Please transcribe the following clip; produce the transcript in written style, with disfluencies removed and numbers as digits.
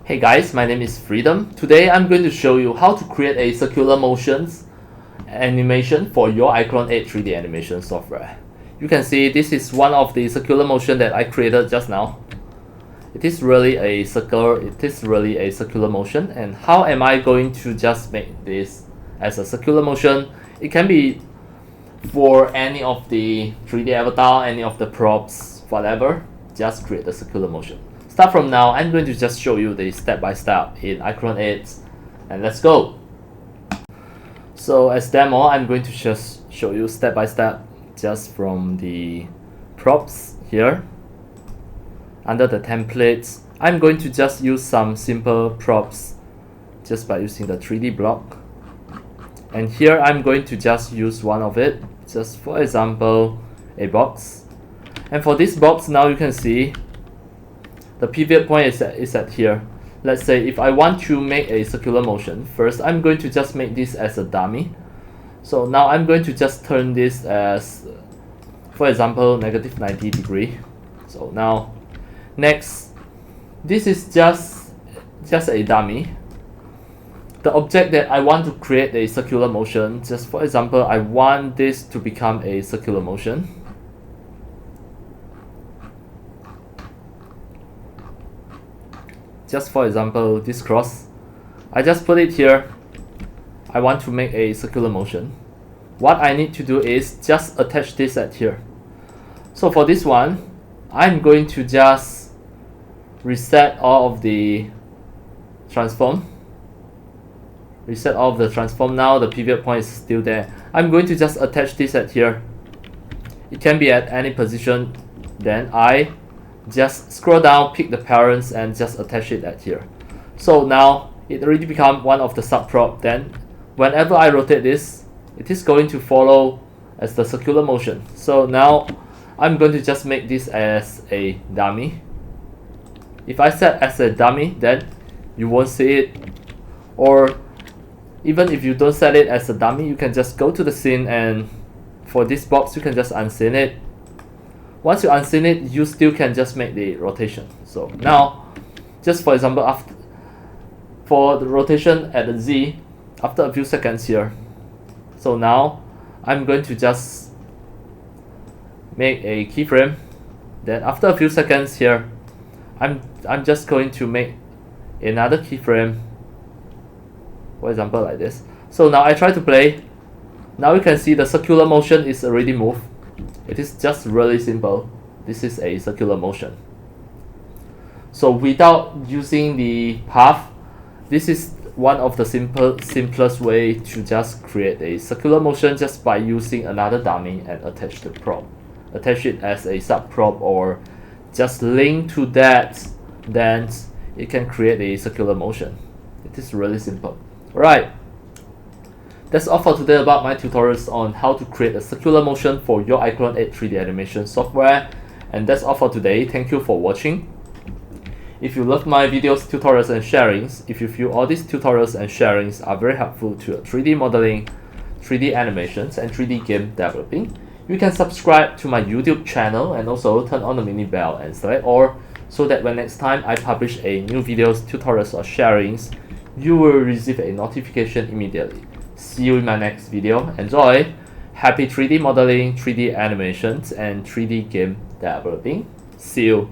Hey guys, my name is Freedom. Today I'm going to show you how to create a circular motions animation for your iClone 8 3D animation software. You can see this is one of the circular motion that I created just now. It is really a circular motion, and how am I going to just make this as a circular motion? It can be for any of the 3D avatar, any of the props, whatever. Just create a circular motion. Start from now. I'm going to just show you the step-by-step in iClone 8, and let's go. So as demo, I'm going to just show you step-by-step just from the props here. Under the templates, I'm going to just use some simple props just by using the 3D block. And here I'm going to just use one of it, just for example, a box. And for this box, now you can see the pivot point is at here. Let's say if I want to make a circular motion, first I'm going to just make this as a dummy. So now I'm going to just turn this as, for example, negative 90 degree. So now, next, this is just a dummy. The object that I want to create a circular motion, just for example, I want this to become a circular motion. Just for example, this cross, I just put it here. I want to make a circular motion. What I need to do is just attach this at here. So for this one, I'm going to just reset all of the transform. Reset all of the transform. Now the pivot point is still there. I'm going to just attach this at here. It can be at any position. Then I just scroll down, pick the parents, and just attach it at here. So now it already become one of the sub prop. Then whenever I rotate this, it is going to follow as the circular motion. So now I'm going to just make this as a dummy. If I set as a dummy, then you won't see it. Or even if you don't set it as a dummy, you can just go to the scene, and for this box you can just unseen it. Once you unseen it, you still can just make the rotation. So now, just for example, for the rotation at the Z, after a few seconds here. So now I'm going to just make a keyframe. Then after a few seconds here, I'm just going to make another keyframe. For example, like this. So now I try to play. Now you can see the circular motion is already moved. It is just really simple. This is a circular motion. So without using the path, this is one of the simplest way to just create a circular motion just by using another dummy and attach the prop. Attach it as a sub prop or just link to that, then it can create a circular motion. It is really simple. Alright. That's all for today about my tutorials on how to create a circular motion for your iClone 8 3D animation software. And that's all for today. Thank you for watching. If you love my videos, tutorials, and sharings, if you feel all these tutorials and sharings are very helpful to your 3D modeling, 3D animations, and 3D game developing, you can subscribe to my YouTube channel and also turn on the mini bell and select all, so that when next time I publish a new videos, tutorials, or sharings, you will receive a notification immediately. See you in my next video. Enjoy! Happy 3D modeling, 3D animations, and 3D game developing. See you!